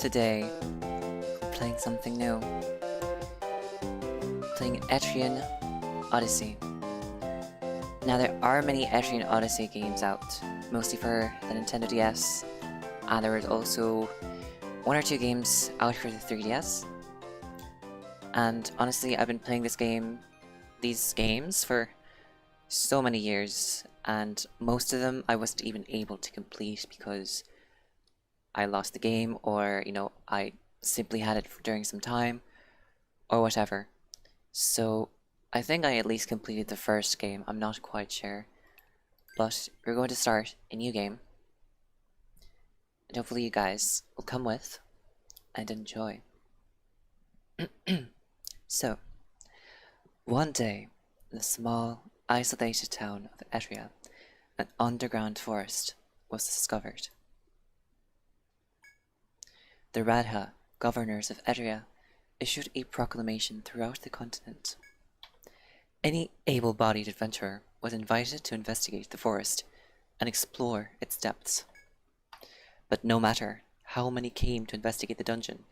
Today, playing something new. Playing Etrian Odyssey. Now there are many Etrian Odyssey games out, mostly for the Nintendo DS, and there is also one or two games out for the 3DS. And honestly, I've been playing these games for so many years, and most of them I wasn't even able to complete because I lost the game, or I simply had it during some time, or whatever. So I think I at least completed the first game, I'm not quite sure. But we're going to start a new game, and hopefully you guys will come with and enjoy. So, one day, in the small, isolated town of Etria, an underground forest was discovered. The Radha, governors of Etria, issued a proclamation throughout the continent. Any able-bodied adventurer was invited to investigate the forest and explore its depths. But no matter how many came to investigate the dungeon,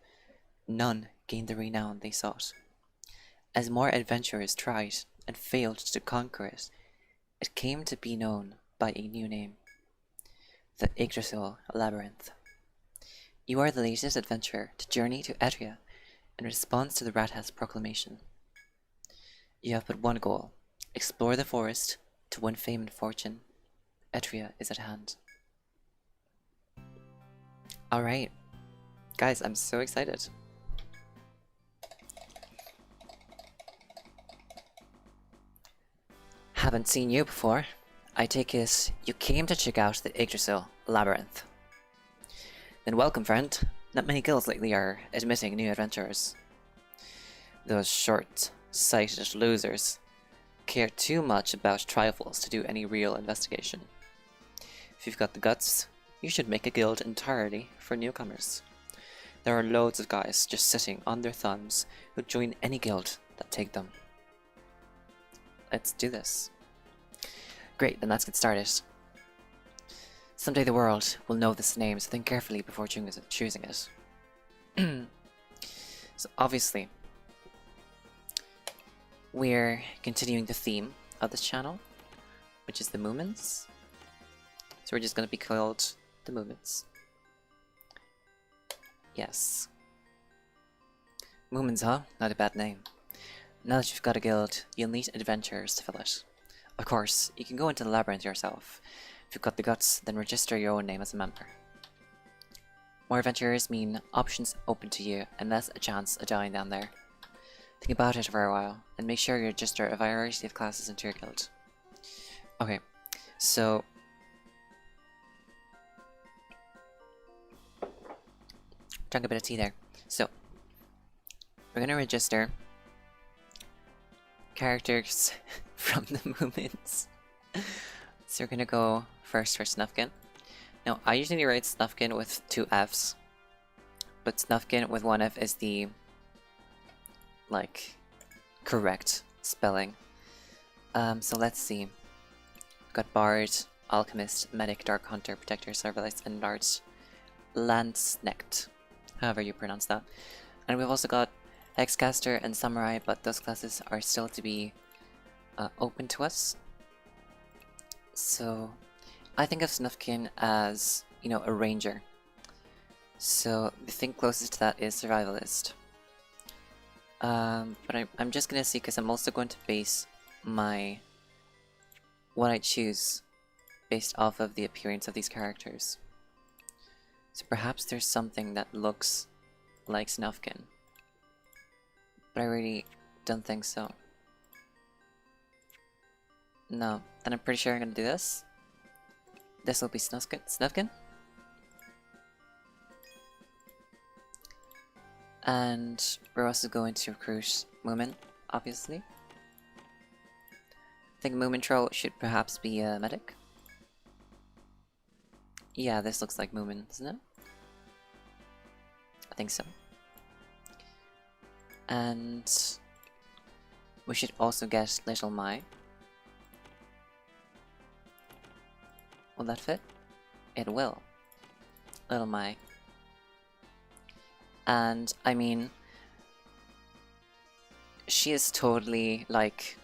none gained the renown they sought. As more adventurers tried and failed to conquer it, it came to be known by a new name: the Yggdrasil Labyrinth. You are the latest adventurer to journey to Etria in response to the Radha's proclamation. You have but one goal: explore the forest to win fame and fortune. Etria is at hand. Alright, guys, I'm so excited. Haven't seen you before. I take it you came to check out the Yggdrasil Labyrinth. Then welcome, friend. Not many guilds lately are admitting new adventurers. Those short-sighted losers care too much about trifles to do any real investigation. If you've got the guts, you should make a guild entirely for newcomers. There are loads of guys just sitting on their thumbs who join any guild that take them. Let's do this. Great, then let's get started. Someday the world will know this name, so think carefully before choosing it. So obviously, we're continuing the theme of this channel, which is the Moomins. So we're just going to be called the Moomins. Yes. Moomins, huh? Not a bad name. Now that you've got a guild, you'll need adventurers to fill it. Of course, you can go into the labyrinth yourself. If you've got the guts, then register your own name as a member. More adventurers mean options open to you and less a chance of dying down there. Think about it for a while, and make sure you register a variety of classes into your guild. Okay, so drank a bit of tea there. So we're gonna register characters from the Moomins. So we're gonna go first for Snufkin. Now, I usually write Snufkin with 2 Fs, but Snufkin with 1 F is the, correct spelling. So let's see. We've got Bard, Alchemist, Medic, Dark Hunter, Protector, Servalist, and Large Landsnecht, however you pronounce that. And we've also got Hexcaster and Samurai, but those classes are still to be open to us. So I think of Snufkin as, a ranger. So the thing closest to that is Survivalist. But I'm just gonna see, because I'm also going to base what I choose based off of the appearance of these characters. So perhaps there's something that looks like Snufkin, but I really don't think so. No, then I'm pretty sure I'm gonna do this. This will be Snufkin. And we're also going to recruit Moomin, obviously. I think Moomin Troll should perhaps be a medic. Yeah, this looks like Moomin, doesn't it? I think so. And we should also get Little Mai. Will that fit? It will. Little Mai. And I mean, she is totally like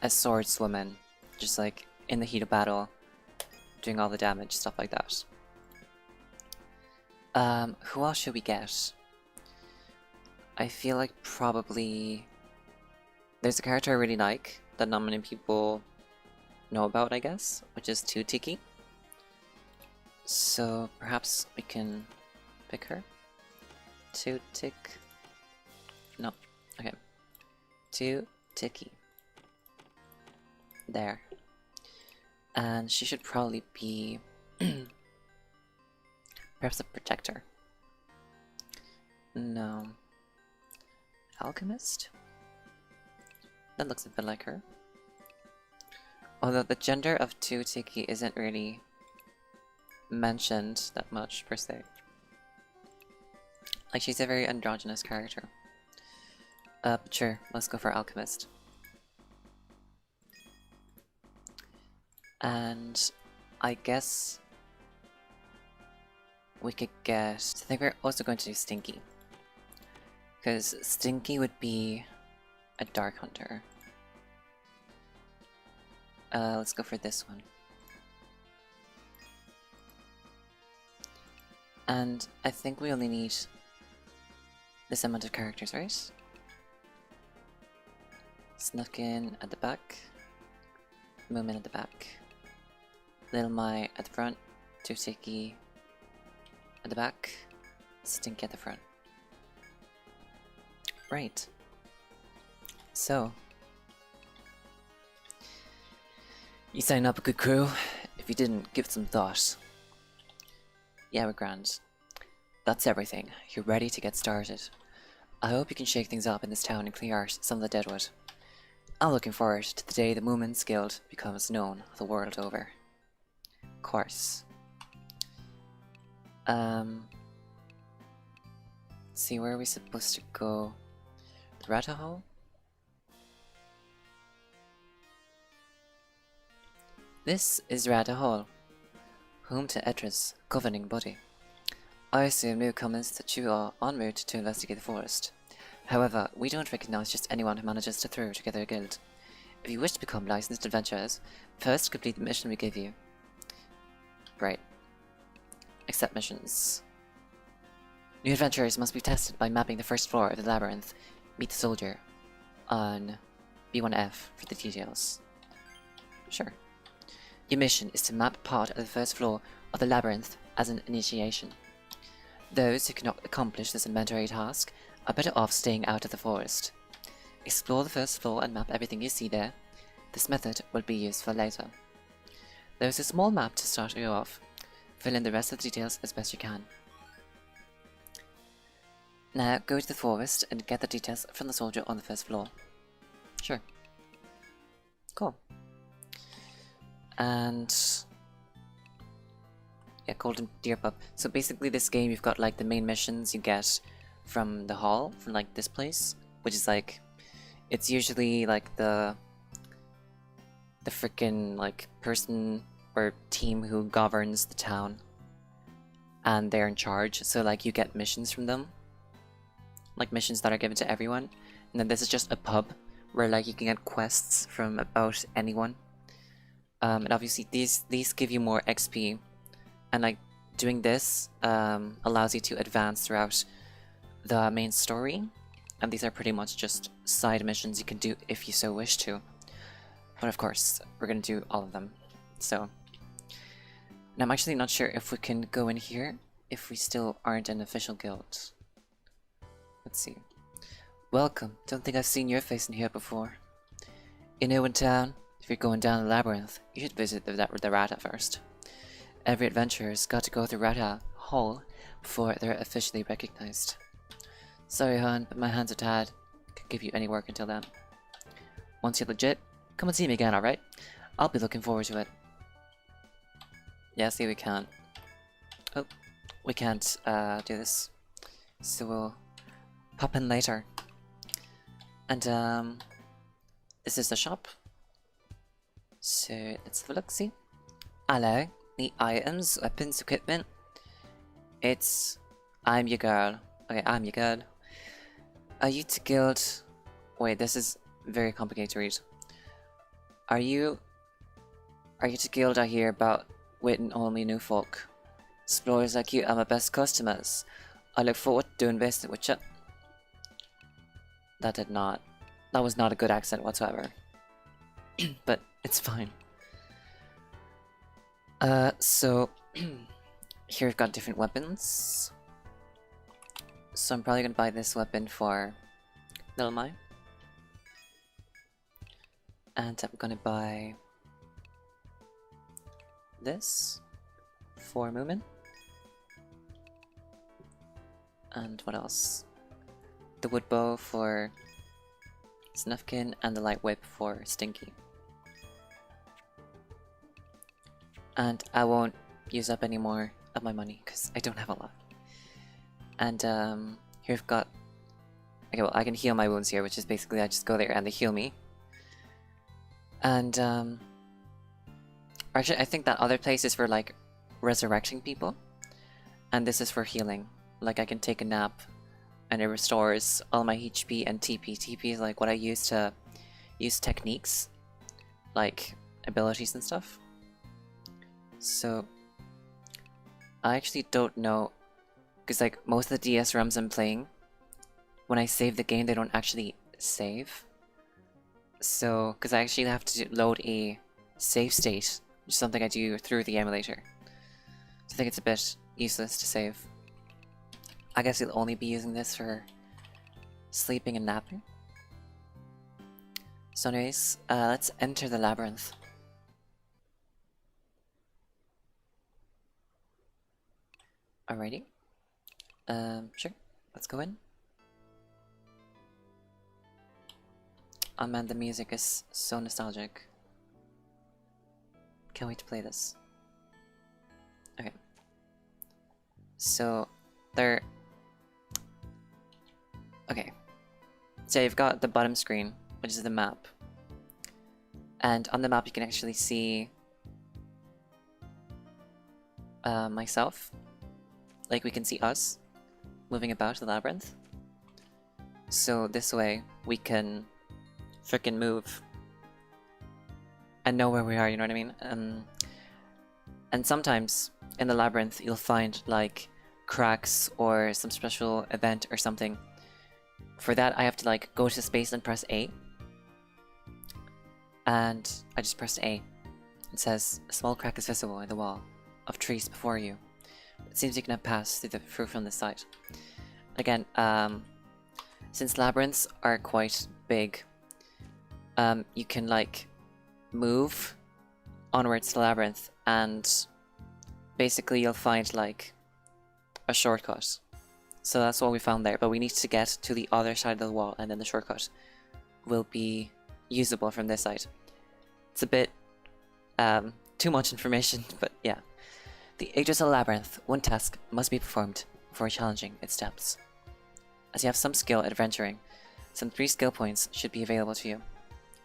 a swordswoman, just like in the heat of battle, doing all the damage, stuff like that. Who else should we get? I feel like probably there's a character I really like that not many people know about, I guess, which is too-ticky. So perhaps we can pick her. Too-tick. No. Okay. Too-ticky. There. And she should probably be perhaps a protector. No. Alchemist? That looks a bit like her. Although the gender of too-ticky isn't really mentioned that much per se. Like, she's a very androgynous character. But sure, let's go for alchemist. And I guess we could get... I think we're also going to do Stinky. Because Stinky would be a dark hunter. Let's go for this one. And I think we only need this amount of characters, right? Snuck in at the back. Moomin at the back. Little Mai at the front. Too-ticky at the back. Stinky at the front. Right. So, you sign up a good crew. If you didn't, give it some thought. Yeah, we're grand. That's everything. You're ready to get started. I hope you can shake things up in this town and clear out some of the deadwood. I'm looking forward to the day the Moomin's Guild becomes known the world over. Of course. See, where are we supposed to go? The Rata Hall? This is Rata Hall, home to Etra's governing body. I assume newcomers that you are en route to investigate the forest. However, we don't recognize just anyone who manages to throw together a guild. If you wish to become licensed adventurers, first complete the mission we give you. Right. Accept missions. New adventurers must be tested by mapping the first floor of the labyrinth. Meet the soldier on B1F for the details. Sure. Your mission is to map part of the first floor of the labyrinth as an initiation. Those who cannot accomplish this inventory task are better off staying out of the forest. Explore the first floor and map everything you see there. This method will be useful later. There is a small map to start you off. Fill in the rest of the details as best you can. Now go to the forest and get the details from the soldier on the first floor. Sure. Cool. And yeah, Golden Deer Pup. So basically this game, you've got like the main missions you get from the hall, from like this place, which is like, it's usually like the freaking like person or team who governs the town, and they're in charge. So like you get missions from them, like missions that are given to everyone. And then this is just a pub where like you can get quests from about anyone. And obviously these give you more XP, and like doing this allows you to advance throughout the main story. And these are pretty much just side missions you can do if you so wish to. But of course, we're gonna do all of them. So, and I'm actually not sure if we can go in here if we still aren't an official guild. Let's see. Welcome. Don't think I've seen your face in here before. In Owen Town, if you're going down the labyrinth, you should visit the Rata first. Every adventurer's got to go through Rata Hall before they're officially recognized. Sorry, hon, but my hands are tied. Can't give you any work until then. Once you're legit, come and see me again, alright? I'll be looking forward to it. Yeah, see, we can't. Oh, we can't do this. So we'll pop in later. And this is the shop. So let's have a look, see. Hello, need items, weapons, equipment. I'm your girl. Okay, you good. You to guild. Wait, this is very complicated to read. Are you to guild I hear about waiting only new folk? Explorers like you are my best customers. I look forward to doing business with you. That was not a good accent whatsoever. But it's fine. So here we've got different weapons. So I'm probably gonna buy this weapon for Little Mai. And I'm gonna buy this for Moomin. And what else? The wood bow for Snufkin and the light whip for Stinky. And I won't use up any more of my money because I don't have a lot. And here we've got... Okay, well, I can heal my wounds here, which is basically I just go there and they heal me. And actually, I think that other place is for like resurrecting people, and this is for healing. Like I can take a nap and it restores all my HP and TP. TP is like what I use to use techniques, like abilities and stuff. So I actually don't know, because like most of the DS ROMs I'm playing, when I save the game they don't actually save. So, because I actually have to load a save state, which is something I do through the emulator. So I think it's a bit useless to save. I guess you'll only be using this for sleeping and napping. So anyways, let's enter the labyrinth. Alrighty. Sure, let's go in. Oh man, the music is so nostalgic. Can't wait to play this. Okay. So, there... Okay. So you've got the bottom screen, which is the map. And on the map you can actually see... myself. Like we can see us moving about the labyrinth. So this way we can frickin' move and know where we are, you know what I mean? And sometimes in the labyrinth you'll find like cracks or some special event or something. For that I have to like go to space and press A. And I just pressed A. It says, a small crack is visible in the wall of trees before you. It seems you cannot pass through from this side. Again, since labyrinths are quite big, you can like move onwards to the labyrinth and basically you'll find like a shortcut. So that's what we found there, but we need to get to the other side of the wall and then the shortcut will be usable from this side. It's a bit too much information, but yeah. The Yggdrasil Labyrinth, one task must be performed before challenging its steps. As you have some skill at adventuring, some 3 skill points should be available to you.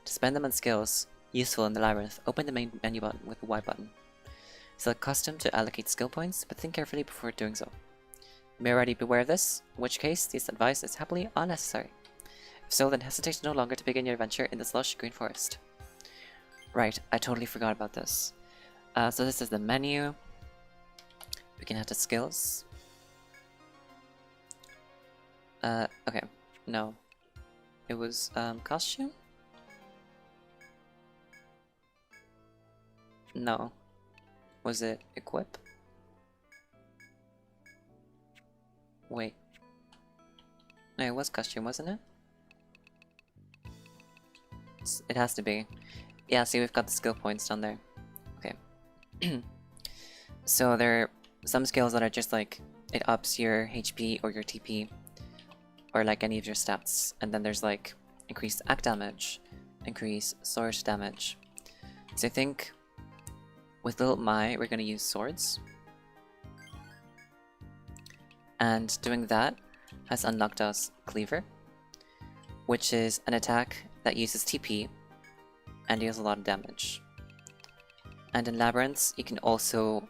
To spend them on skills useful in the labyrinth, open the main menu button with the Y button. Select custom to allocate skill points, but think carefully before doing so. You may already be aware of this, in which case this advice is happily unnecessary. If so, then hesitate no longer to begin your adventure in this lush green forest. Right, I totally forgot about this. So this is the menu. We can add the skills. Okay, no. It was, costume? No. Was it equip? Wait. No, it was costume, wasn't it? It has to be. Yeah, see, we've got the skill points down there. Okay. So there are some skills that are just like, it ups your HP or your TP, or like any of your stats. And then there's like, increased act damage, increase sword damage. So I think, with Little Mai, we're gonna use swords. And doing that has unlocked us Cleaver, which is an attack that uses TP and deals a lot of damage. And in labyrinths, you can also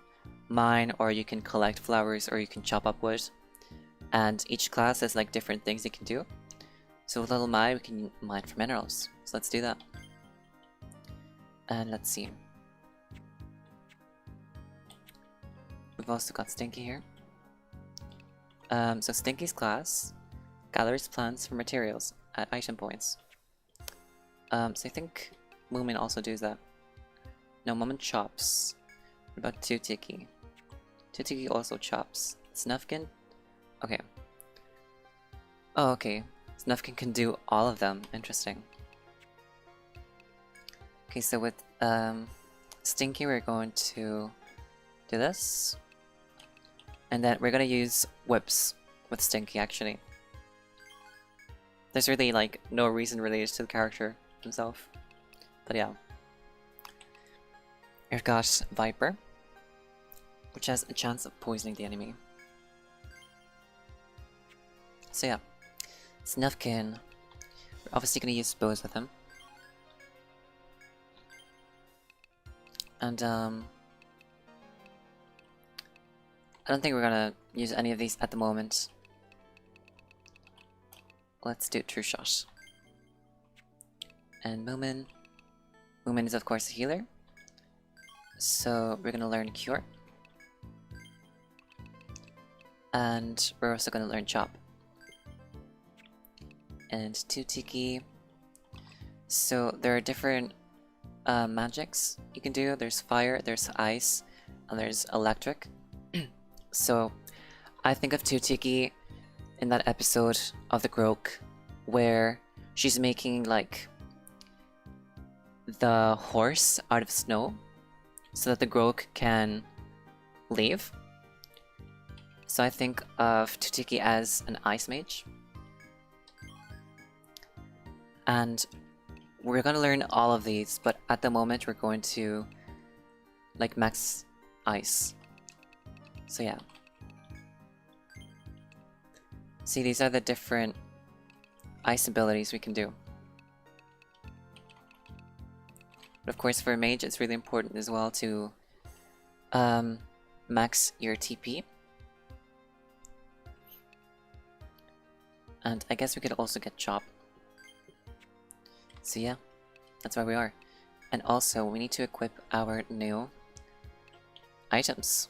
mine, or you can collect flowers, or you can chop up wood. and each class has like different things it can do. So with Little Mai, we can mine for minerals. So let's do that. And let's see. We've also got Stinky here. So Stinky's class gathers plants for materials at item points. So I think Moomin also does that. No, Moomin chops. What about too-ticky? Too-ticky also chops. Snufkin? Okay. Oh, okay. Snufkin can do all of them. Interesting. Okay, so with Stinky, we're going to do this. And then we're gonna use whips with Stinky, actually. There's really, like, no reason related to the character himself. But yeah. We've got Viper, which has a chance of poisoning the enemy. So yeah. Snufkin. We're obviously gonna use bows with him. And I don't think we're gonna use any of these at the moment. Let's do True Shot. And Moomin. Moomin is of course a healer. So we're gonna learn Cure. And we're also gonna learn Chop. And too-ticky. So there are different magics you can do. There's fire, there's ice, and there's electric. So I think of too-ticky in that episode of the Grok where she's making like the horse out of snow so that the Grok can leave. So I think of too-ticky as an ice mage. And we're gonna learn all of these, but at the moment we're going to like max ice. So yeah. See, these are the different ice abilities we can do. But of course for a mage it's really important as well to max your TP. And I guess we could also get Chop. So yeah, that's where we are. And also we need to equip our new items.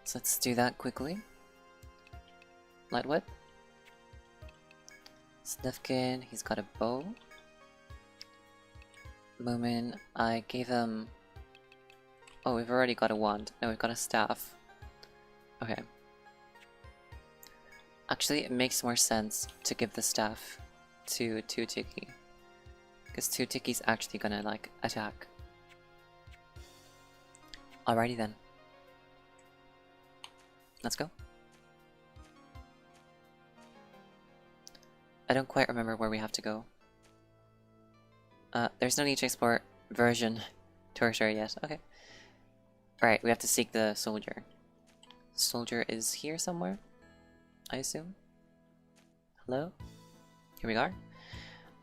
So let's do that quickly. Light Whip. Snufkin, he's got a bow. Moomin, I gave him... Oh, we've already got a wand. No, we've got a staff. Okay. Actually, it makes more sense to give the staff to too-ticky. Because too-ticky's actually gonna, like, attack. Alrighty then. Let's go. I don't quite remember where we have to go. There's no need to explore version territory yet. Okay. Alright, we have to seek the soldier. Soldier is here somewhere, I assume. Hello? Here we are.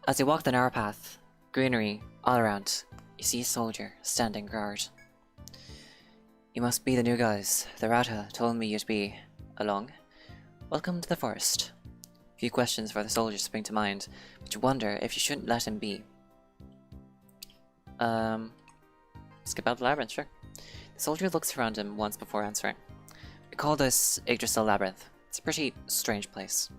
As you walk the narrow path, greenery all around, you see a soldier standing guard. You must be the new guys. The Rata told me you'd be along. Welcome to the forest. Few questions for the soldier spring to mind, but you wonder if you shouldn't let him be. Skip out the labyrinth, sure. The soldier looks around him once before answering. We call this Yggdrasil Labyrinth. It's a pretty strange place.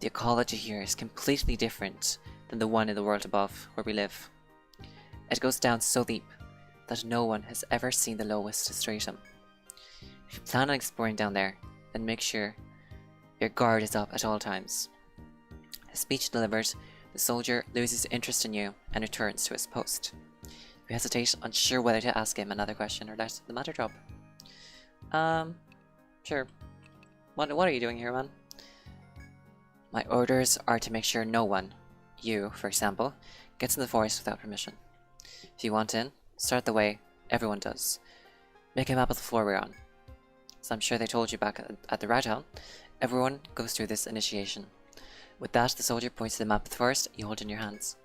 The ecology here is completely different than the one in the world above, where we live. It goes down so deep that no one has ever seen the lowest stratum. If you plan on exploring down there, then make sure your guard is up at all times. His speech delivered, the soldier loses interest in you and returns to his post. You hesitate, unsure whether to ask him another question or let the matter drop. Sure. What are you doing here, man? My orders are to make sure no one, you, for example, gets in the forest without permission. If you want in, start the way everyone does. Make a map of the floor we're on. As I'm sure they told you back at the Rat Town, everyone goes through this initiation. With that, the soldier points to the map of the forest you hold in your hands.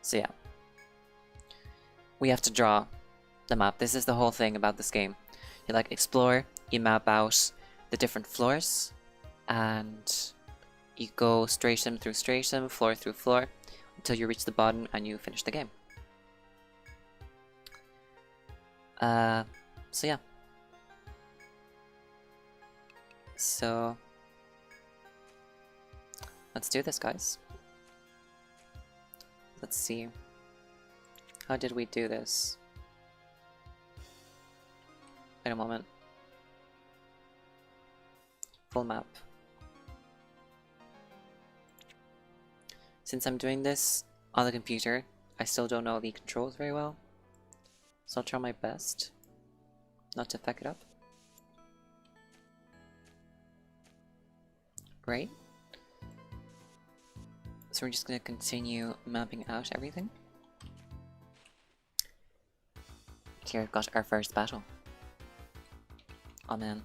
So yeah. We have to draw the map. This is the whole thing about this game. You like explore, you map out the different floors, and you go stratum through stratum, floor through floor, until you reach the bottom and you finish the game. So yeah. So let's do this, guys. Let's see. How did we do this? Wait a moment. Full map. Since I'm doing this on the computer, I still don't know the controls very well. So I'll try my best not to fuck it up. Right? So we're just gonna continue mapping out everything. Here I've got our first battle. Oh man.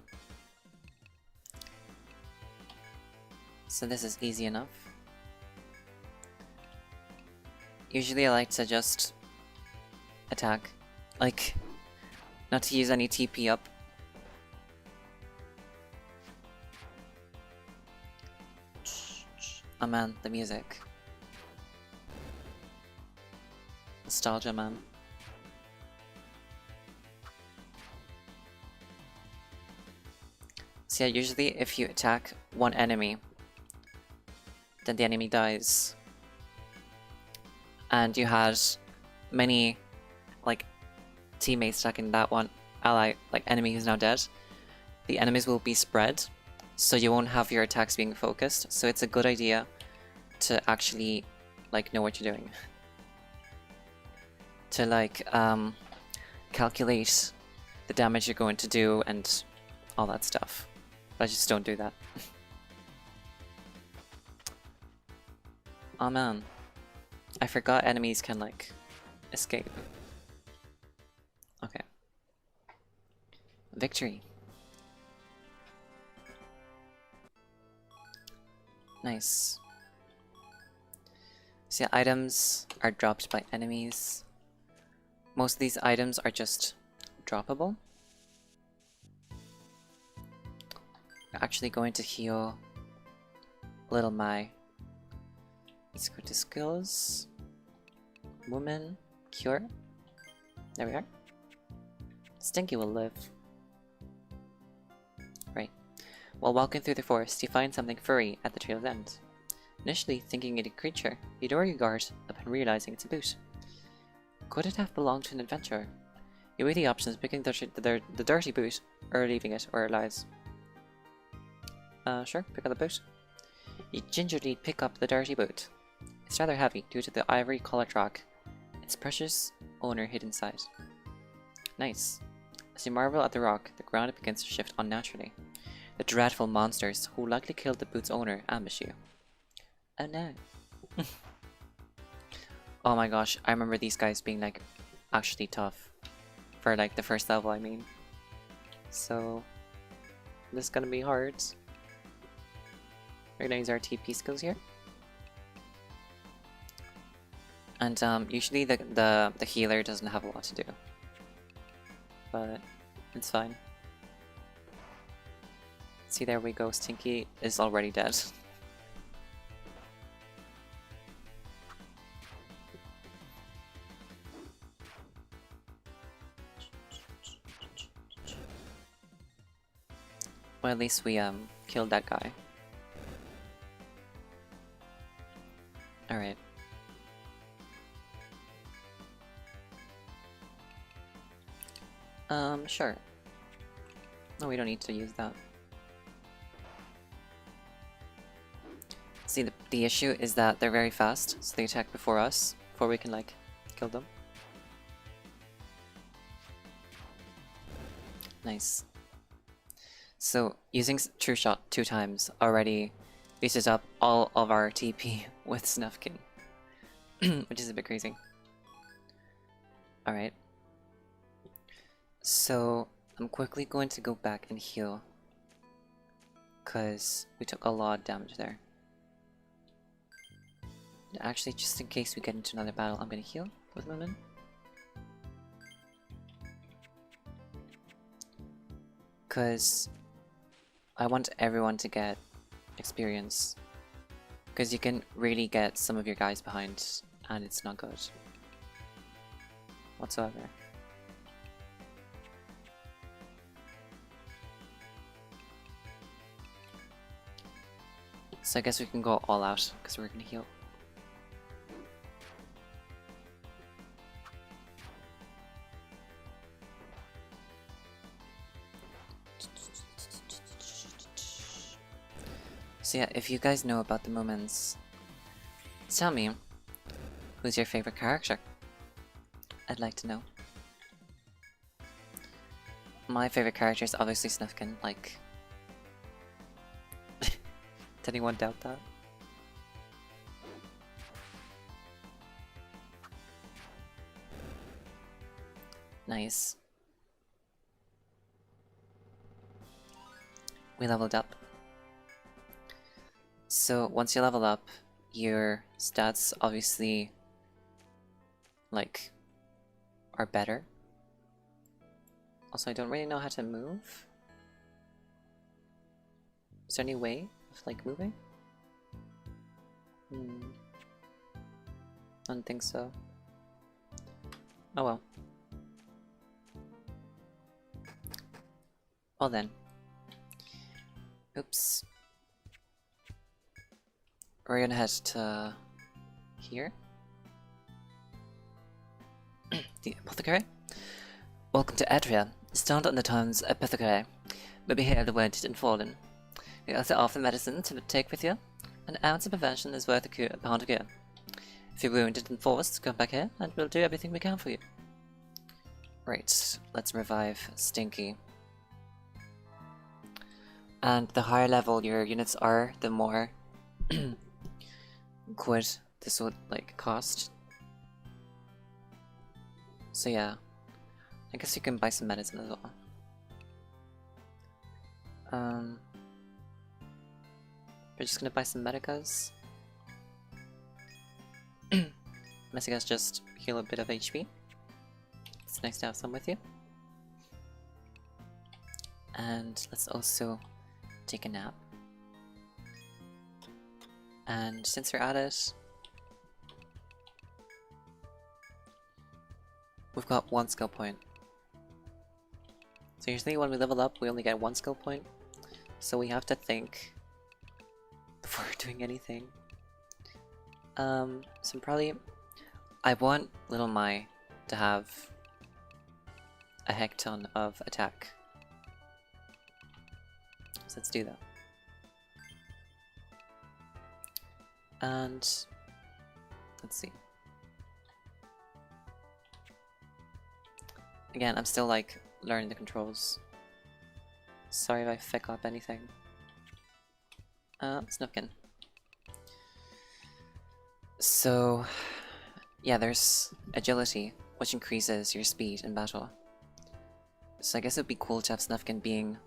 So this is easy enough. Usually I like to just attack. Like, not to use any TP up. Oh man, the music. Nostalgia, man. So yeah, usually if you attack one enemy, then the enemy dies. And you had many, like, teammates attacking that one ally, like, enemy who's now dead. The enemies will be spread, so you won't have your attacks being focused. So it's a good idea to actually, like, know what you're doing. To, like, calculate the damage you're going to do and all that stuff. But just don't do that. Oh man. I forgot enemies can, like, escape. Okay. Victory. Nice. So yeah, items are dropped by enemies. Most of these items are just droppable. We're actually going to heal Little Mai. Let's go to skills. Woman. Cure. There we are. Stinky will live. Right. While walking through the forest, you find something furry at the trail's end. Initially thinking it a creature, you lower your guard upon realizing it's a boot. Could it have belonged to an adventurer? You weigh the options, picking the dirty boot, or leaving it where it lies. Sure, pick up the boot. You gingerly pick up the dirty boot. It's rather heavy due to the ivory collar track. Its precious owner hid inside. Nice. As you marvel at the rock, the ground begins to shift unnaturally. The dreadful monsters who likely killed the boot's owner ambush you. Oh no. Oh my gosh, I remember these guys being like actually tough. For like the first level, I mean. So this is gonna be hard. We're gonna use our TP skills here. And usually the healer doesn't have a lot to do. But it's fine. See, there we go, Stinky is already dead. Well, at least we killed that guy. Alright. Sure. No, we don't need to use that. See, the issue is that they're very fast, so they attack before us, before we can, like, kill them. Nice. So, using True Shot 2 times already uses up all of our TP with Snufkin, which is a bit crazy. Alright. So, I'm quickly going to go back and heal, because we took a lot of damage there. Actually, just in case we get into another battle, I'm gonna heal with Moomin. Because I want everyone to get experience. Because you can really get some of your guys behind, and it's not good whatsoever. So I guess we can go all out, because we're gonna heal. So yeah, if you guys know about the Moomins, tell me, who's your favorite character? I'd like to know. My favorite character is obviously Snufkin, like... Did anyone doubt that? Nice. We leveled up. So once you level up, your stats obviously like are better. Also, I don't really know how to move. Is there any way of like moving? I don't think so. Oh well. Well then. Oops. We're gonna head to here. The apothecary. Welcome to Etrian. Stand on the town's apothecary. Maybe here the wounded and fallen. We also offer medicine to take with you. An ounce of prevention is worth a pound of cure. If you're wounded and forced, come back here and we'll do everything we can for you. Right, let's revive Stinky. And the higher level your units are, the more quid this would like cost. So yeah, I guess you can buy some medicine as well. We're just gonna buy some medicas. Medicas just heal a bit of HP. It's nice to have some with you. And let's also take a nap. And since we're at it, we've got 1 skill point. So usually when we level up, we only get 1 skill point. So we have to think before doing anything. So probably, I want Little Mai to have a heck ton of attack. So let's do that. And let's see. Again, I'm still like learning the controls. Sorry if I fuck up anything. Snufkin. So, yeah, there's agility, which increases your speed in battle. So I guess it would be cool to have Snufkin being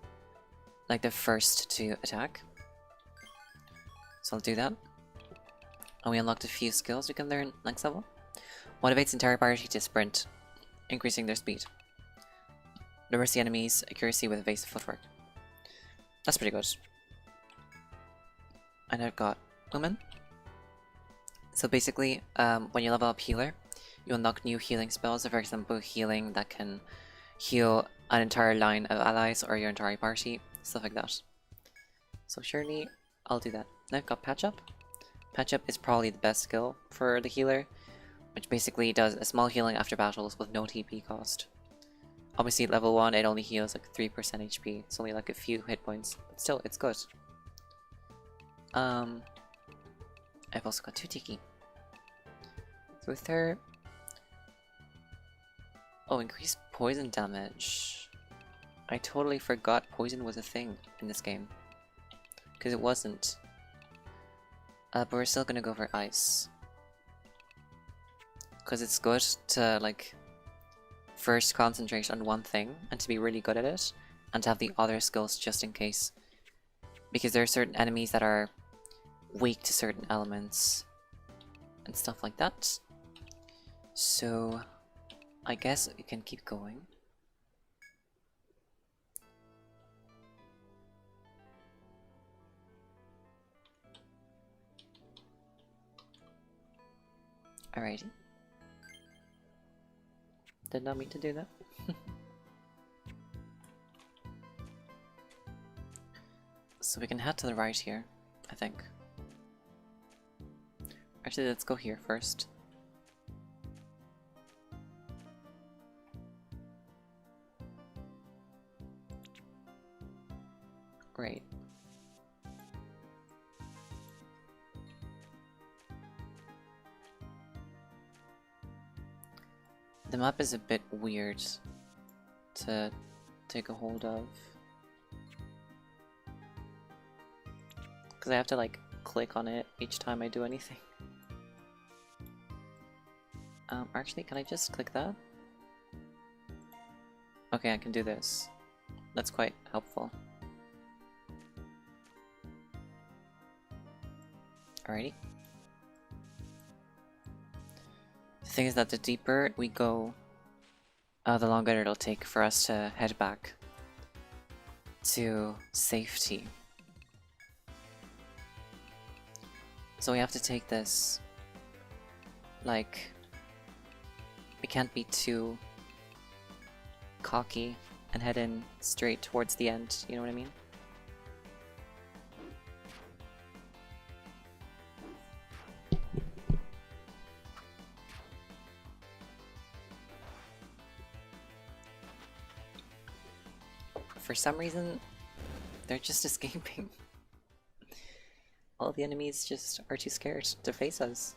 like the first to attack. So I'll do that. And we unlocked a few skills we can learn next level. Motivates entire party to sprint, increasing their speed. Lowers the enemy's accuracy with evasive footwork. That's pretty good. And I've got Moomin. So basically, when you level up healer, you unlock new healing spells. So for example, healing that can heal an entire line of allies or your entire party, stuff like that. So surely I'll do that. Now I've got Patch Up. Patch Up is probably the best skill for the healer, which basically does a small healing after battles with no TP cost. Obviously at level 1 it only heals like 3% HP, it's only like a few hit points, but still it's good. I've also got too-ticky. So with her... Oh, increased poison damage. I totally forgot poison was a thing in this game. Because it wasn't. But we're still gonna go for ice. Because it's good to like first concentrate on one thing and to be really good at it, and to have the other skills just in case. Because there are certain enemies that are weak to certain elements and stuff like that. So I guess we can keep going. Alrighty. Did not mean to do that. So we can head to the right here, I think. Actually, let's go here first. Great. The map is a bit weird to take a hold of. Because I have to like click on it each time I do anything. Actually, can I just click that? Okay, I can do this. That's quite helpful. Alrighty. The thing is that the deeper we go, the longer it'll take for us to head back to safety. So we have to take this, like, we can't be too cocky and head in straight towards the end, you know what I mean? For some reason, they're just escaping. All the enemies just are too scared to face us.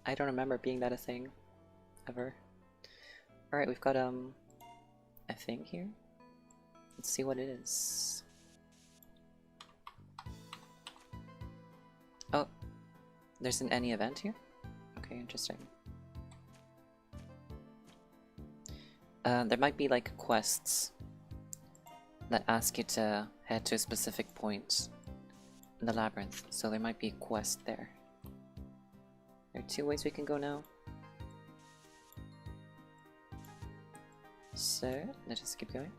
I don't remember being that a thing, ever. Alright, we've got a thing here. Let's see what it is. Oh, there's an any event here? Okay, interesting. There might be like quests that ask you to head to a specific point in the labyrinth, so there might be a quest there. There are two ways we can go now. So, let's just keep going.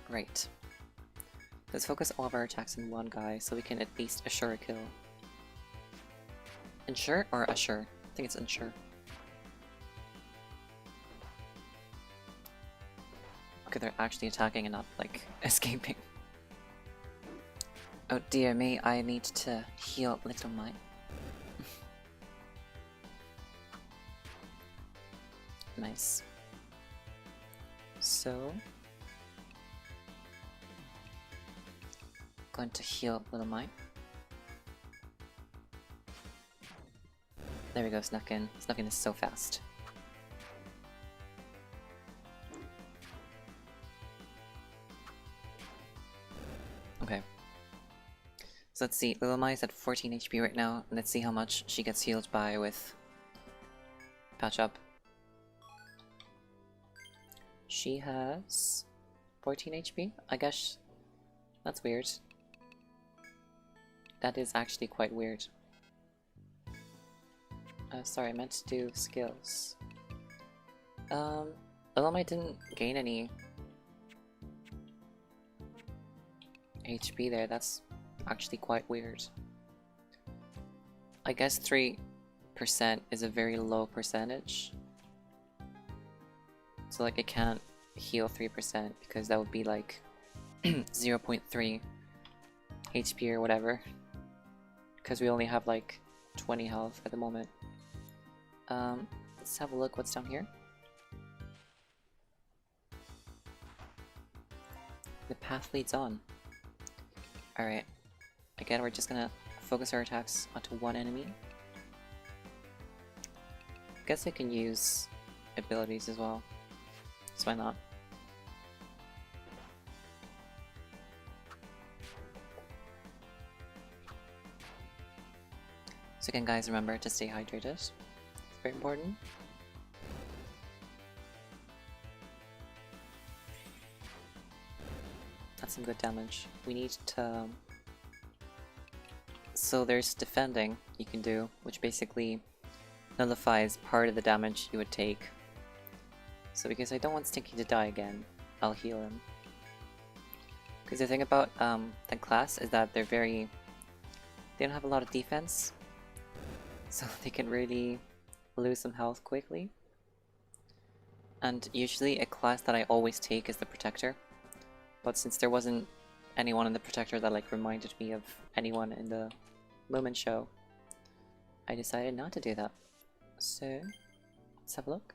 Right. Let's focus all of our attacks on one guy so we can at least assure a kill. Ensure or assure? I think it's ensure. Okay, they're actually attacking and not, like, escaping. Oh dear me, I need to heal little mine. Nice. So... going to heal little mine. There we go, snuck in. Snuck in is so fast. Okay. So let's see, Little Mai is at 14 HP right now. Let's see how much she gets healed by with Patch Up. She has 14 HP? I guess that's weird. That is actually quite weird. Sorry, I meant to do skills. Little Mai didn't gain any HP there, that's actually quite weird. I guess 3% is a very low percentage. So like it can't heal 3% because that would be like 0.3 HP or whatever. Because we only have like 20 health at the moment. Let's have a look what's down here. The path leads on. Alright, again we're just gonna focus our attacks onto one enemy. Guess I can use abilities as well, so why not? So again guys, remember to stay hydrated, it's very important. That's some good damage. We need to... So there's defending you can do, which basically nullifies part of the damage you would take. So because I don't want Stinky to die again, I'll heal him. Because the thing about the class is that they don't have a lot of defense, so they can really lose some health quickly. And usually a class that I always take is the Protector, but since there wasn't anyone in the Protector that like reminded me of anyone in the Moomin show, I decided not to do that. So let's have a look.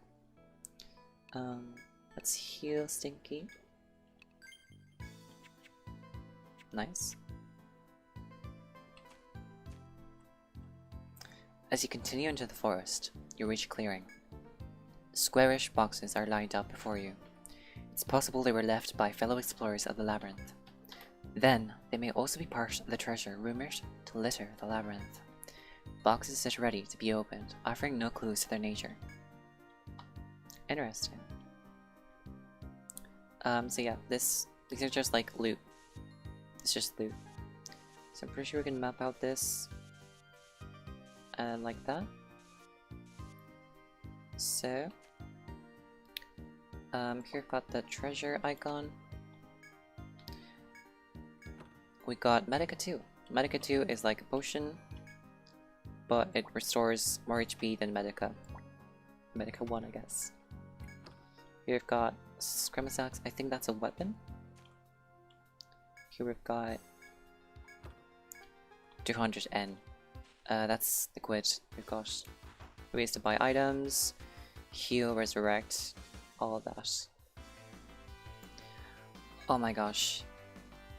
Let's heal Stinky. Nice. As you continue into the forest, you reach a clearing. Squarish boxes are lined up before you. It's possible they were left by fellow explorers of the labyrinth. Then, they may also be part of the treasure rumored to litter the labyrinth. Boxes sit ready to be opened, offering no clues to their nature. Interesting. So yeah, these are just like loot. It's just loot. So I'm pretty sure we can map out this and like that. So here we've got the treasure icon. We got Medica 2. Medica 2 is like a potion, but it restores more HP than Medica. Medica 1, I guess. Here we've got Scremasax, I think that's a weapon. Here we've got 200N. That's liquid. We've got ways to buy items, heal, resurrect, all of that. Oh my gosh.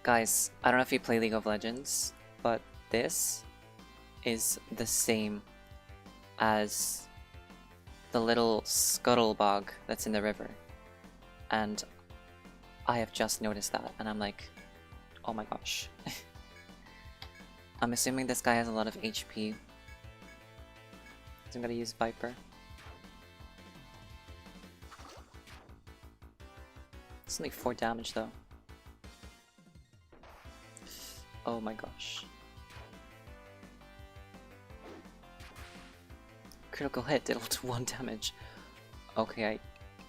Guys, I don't know if you play League of Legends, but this is the same as the little scuttlebug that's in the river. And I have just noticed that, and I'm like, oh my gosh. I'm assuming this guy has a lot of HP. So I'm gonna use Viper. It's only 4 damage though. Oh my gosh. Critical hit did all to 1 damage. Okay, I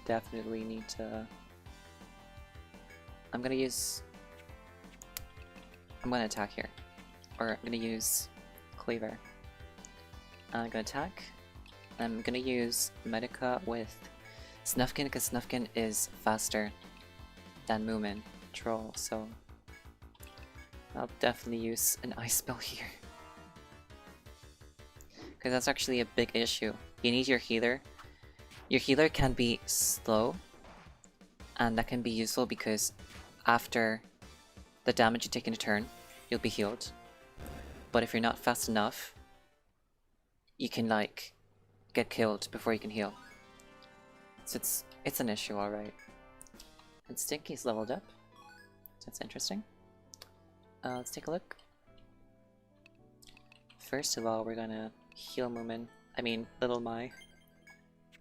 definitely need to... I'm gonna attack here. Or I'm gonna use Cleaver. I'm gonna attack. I'm gonna use Medica with Snufkin because Snufkin is faster than Moomin Troll, so I'll definitely use an Ice Spell here. Because that's actually a big issue. You need your healer. Your healer can be slow, and that can be useful because after the damage you take in a turn, you'll be healed. But if you're not fast enough, you can like get killed before you can heal. So it's an issue, alright. And Stinky's leveled up. That's interesting. Let's take a look. First of all, we're gonna heal Moomin. I mean, Little Mai.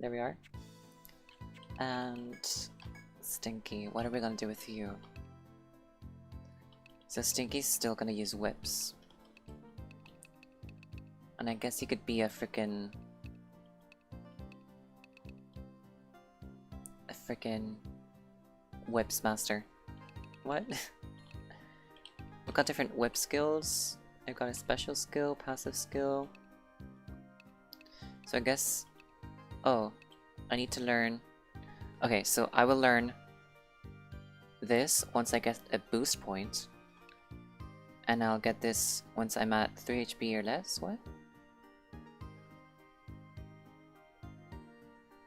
There we are. And Stinky, what are we gonna do with you? So Stinky's still gonna use whips. And I guess he could be a frickin' whips master. What? We've got different whip skills. I've got a special skill, passive skill. So I guess... Oh, I need to learn... Okay, so I will learn this once I get a boost point. And I'll get this once I'm at 3 HP or less. What?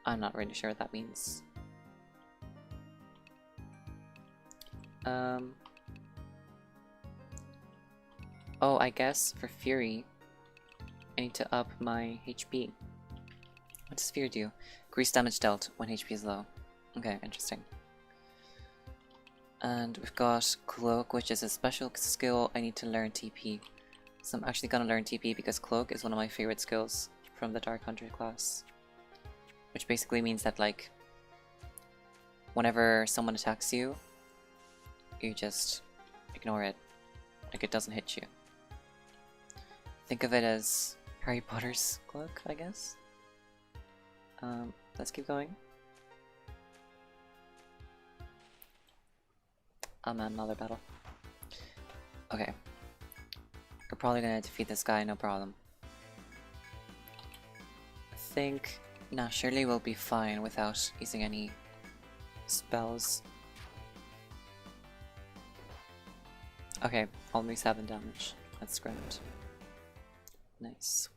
I'm not really sure what that means. Oh, I guess for Fury, I need to up my HP. What does Fear do? Increase damage dealt when HP is low. Okay, interesting. And we've got Cloak, which is a special skill I need to learn TP. So I'm actually gonna learn TP because Cloak is one of my favorite skills from the Dark Hunter class. Which basically means that, like, whenever someone attacks you, you just ignore it. Like, it doesn't hit you. Think of it as Harry Potter's cloak, I guess. Let's keep going. Oh man, another battle. Okay. We're probably gonna defeat this guy, no problem. I think... Nah, surely we'll be fine without using any spells. Okay, only 7 damage. That's grand. Nice.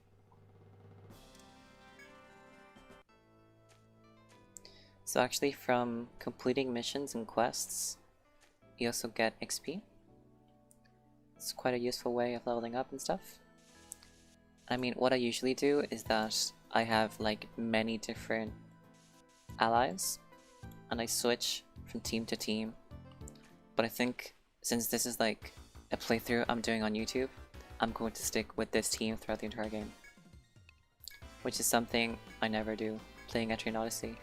So actually from completing missions and quests, you also get XP. It's quite a useful way of leveling up and stuff. I mean, what I usually do is that I have like many different allies and I switch from team to team. But I think since this is like a playthrough I'm doing on YouTube, I'm going to stick with this team throughout the entire game. Which is something I never do playing Etrian Odyssey.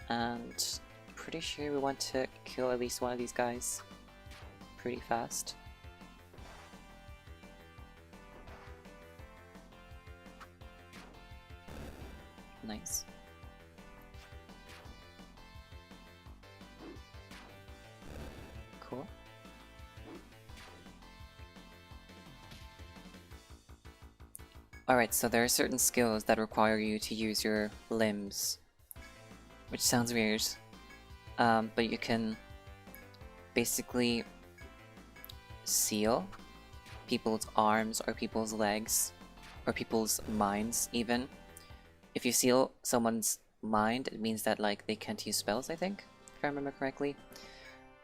And pretty sure we want to kill at least one of these guys pretty fast. Nice. Cool. Alright, so there are certain skills that require you to use your limbs, which sounds weird, but you can basically seal people's arms or people's legs or people's minds even. If you seal someone's mind, it means that like they can't use spells, I think, if I remember correctly.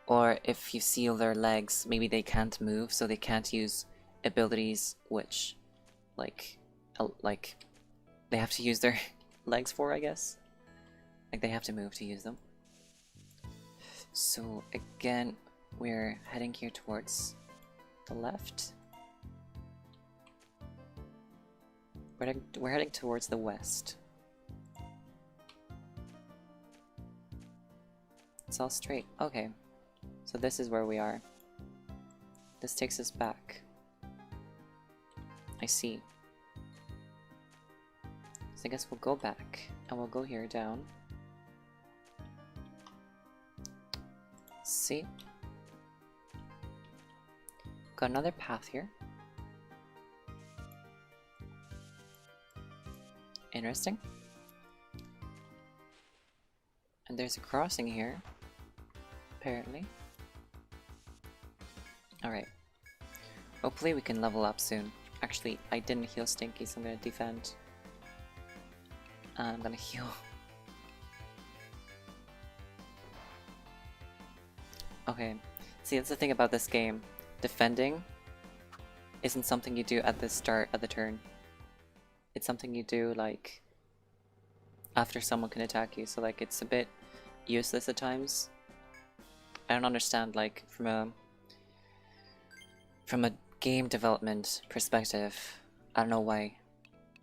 Or if you seal their legs, maybe they can't move, so they can't use abilities which like they have to use their legs for, I guess. Like they have to move to use them. So again, we're heading here towards the left. We're heading towards the west. It's all straight. Okay. So this is where we are. This takes us back. I see. So I guess we'll go back and we'll go here down. See? Got another path here. Interesting. And there's a crossing here, apparently. Alright. Hopefully we can level up soon. Actually, I didn't heal Stinky, so I'm gonna defend. And I'm gonna heal. Okay. See, that's the thing about this game. Defending isn't something you do at the start of the turn. It's something you do, like, after someone can attack you, so, like, it's a bit useless at times. I don't understand, like, from a game development perspective, I don't know why,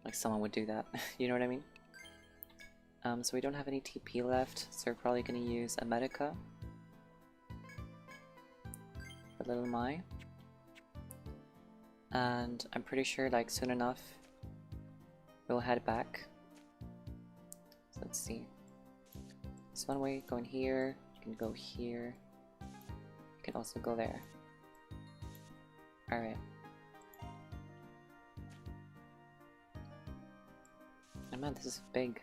like, someone would do that. You know what I mean? So we don't have any TP left, so we're probably gonna use a Medica. For Little Mai. And I'm pretty sure, like, soon enough, we'll head back. So let's see. It's one way going here, you can go here, you can also go there. Alright. And man, this is big.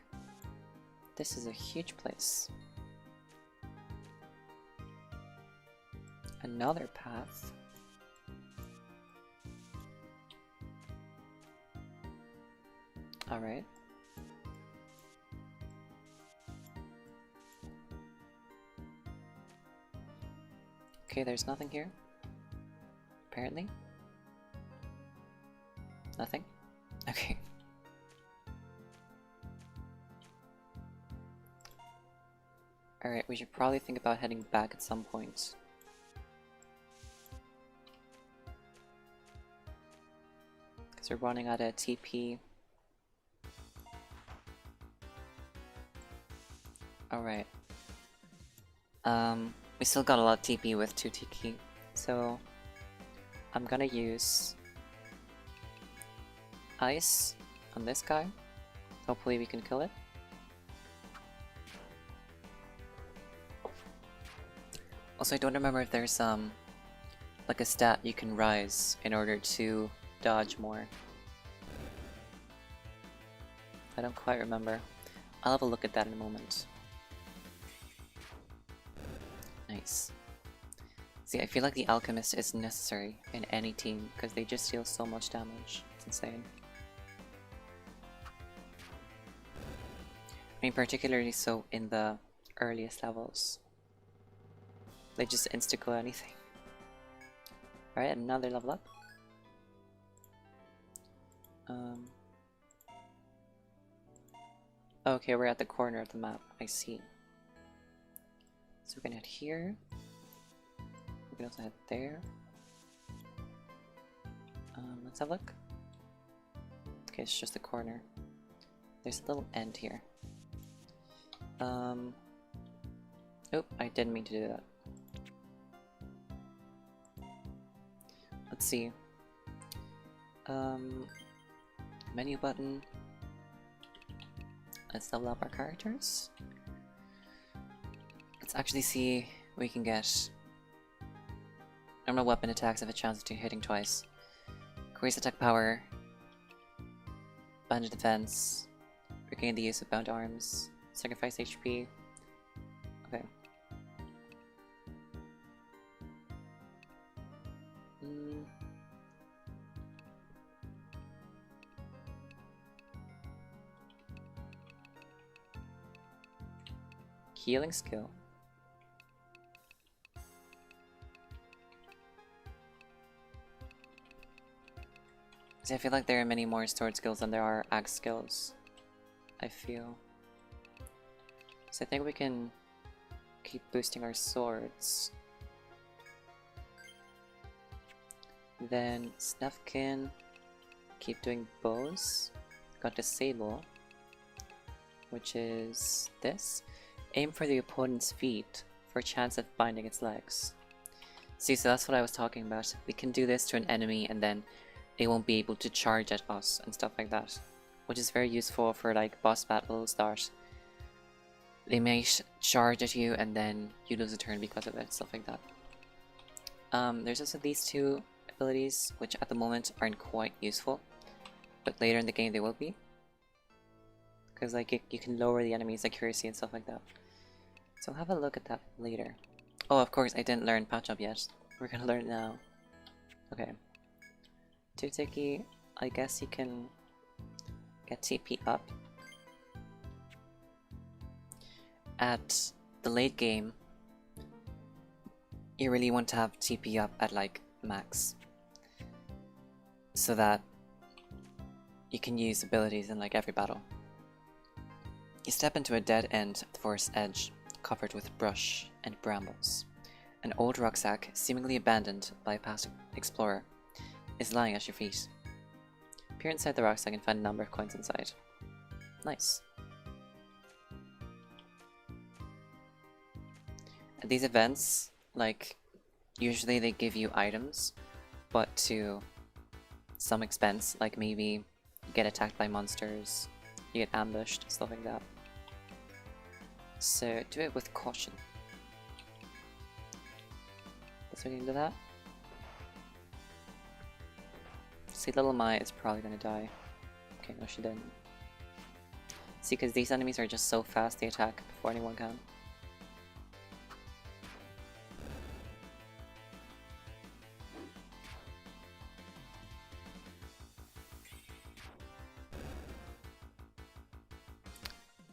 This is a huge place. Another path. Alright. Okay, there's nothing here. Apparently. Nothing? Okay. Alright, we should probably think about heading back at some point. Because we're running out of TP. Alright. We still got a lot of TP with too-ticky, so I'm gonna use ice on this guy. Hopefully we can kill it. Also, I don't remember if there's like like a stat you can rise in order to dodge more. I don't quite remember. I'll have a look at that in a moment. Nice. See, I feel like the Alchemist is necessary in any team because they just deal so much damage. It's insane. I mean, particularly so in the earliest levels. They just insta-kill anything. Alright, another level up. Okay, we're at the corner of the map. I see. So we can head here. We can also head there. Let's have a look. Okay, it's just a corner. There's a little end here. Oh, I didn't mean to do that. Let's see. Menu button. Let's level up our characters. Let's actually see what we can get. Normal weapon attacks have a chance of hitting twice. Increase attack power. Banded defense. Regain the use of bound arms. Sacrifice HP. Okay. Healing skill. See, I feel like there are many more sword skills than there are axe skills. I feel. So I think we can keep boosting our swords. Then Snufkin, keep doing bows. Got Disable, which is this. Aim for the opponent's feet for a chance of binding its legs. See, so that's what I was talking about. We can do this to an enemy and then they won't be able to charge at us and stuff like that. Which is very useful for like boss battles that they may charge at you and then you lose a turn because of it, stuff like that. There's also these two abilities which at the moment aren't quite useful, but later in the game they will be. Because like you can lower the enemy's accuracy and stuff like that. So I'll have a look at that later. Oh, of course, I didn't learn patch up yet. We're gonna learn it now. Okay. Too-ticky, I guess you can get TP up. At the late game, you really want to have TP up at like max. So that you can use abilities in like every battle. You step into a dead end of the forest edge, covered with brush and brambles. An old rucksack, seemingly abandoned by a past explorer, is lying at your feet. Peer inside the rucksack and find a number of coins inside. Nice. At these events, like, usually they give you items, but to some expense, like maybe you get attacked by monsters, you get ambushed, stuff like that. So do it with caution. Let's look into that. See, little Mai is probably gonna die. Okay, no she didn't. See, because these enemies are just so fast they attack before anyone can.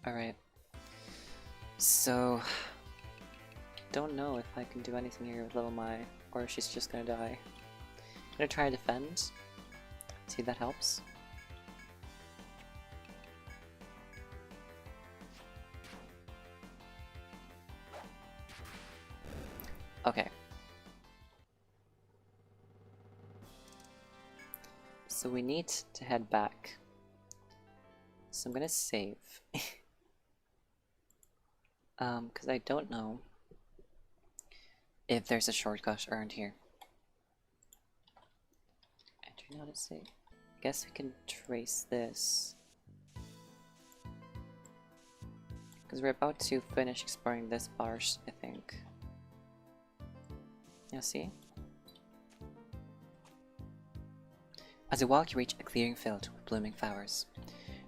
Alright. So, don't know if I can do anything here with little Mai, or if she's just gonna die. I'm gonna try to defend, see if that helps. Okay. So we need to head back. So I'm gonna save. Because I don't know if there's a shortcut around here. Etrian Odyssey. Guess we can trace this. Because we're about to finish exploring this part, I think. Yeah, see? As you walk, you reach a clearing filled with blooming flowers.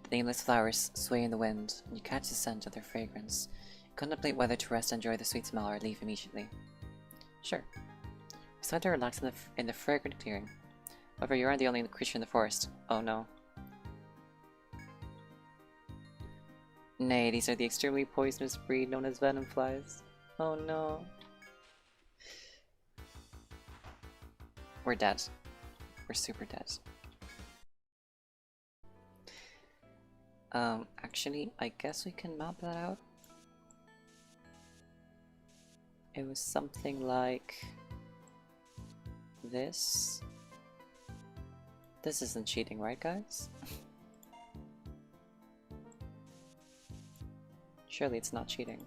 The nameless flowers sway in the wind, and you catch the scent of their fragrance. You contemplate whether to rest and enjoy the sweet smell or leave immediately. Sure. You decide to relax in the fragrant clearing. However, you aren't the only creature in the forest. Oh no. Nay, these are the extremely poisonous breed known as venom flies. Oh no. We're dead. We're super dead. Actually, I guess we can map that out. It was something like this. This isn't cheating, right guys? Surely it's not cheating.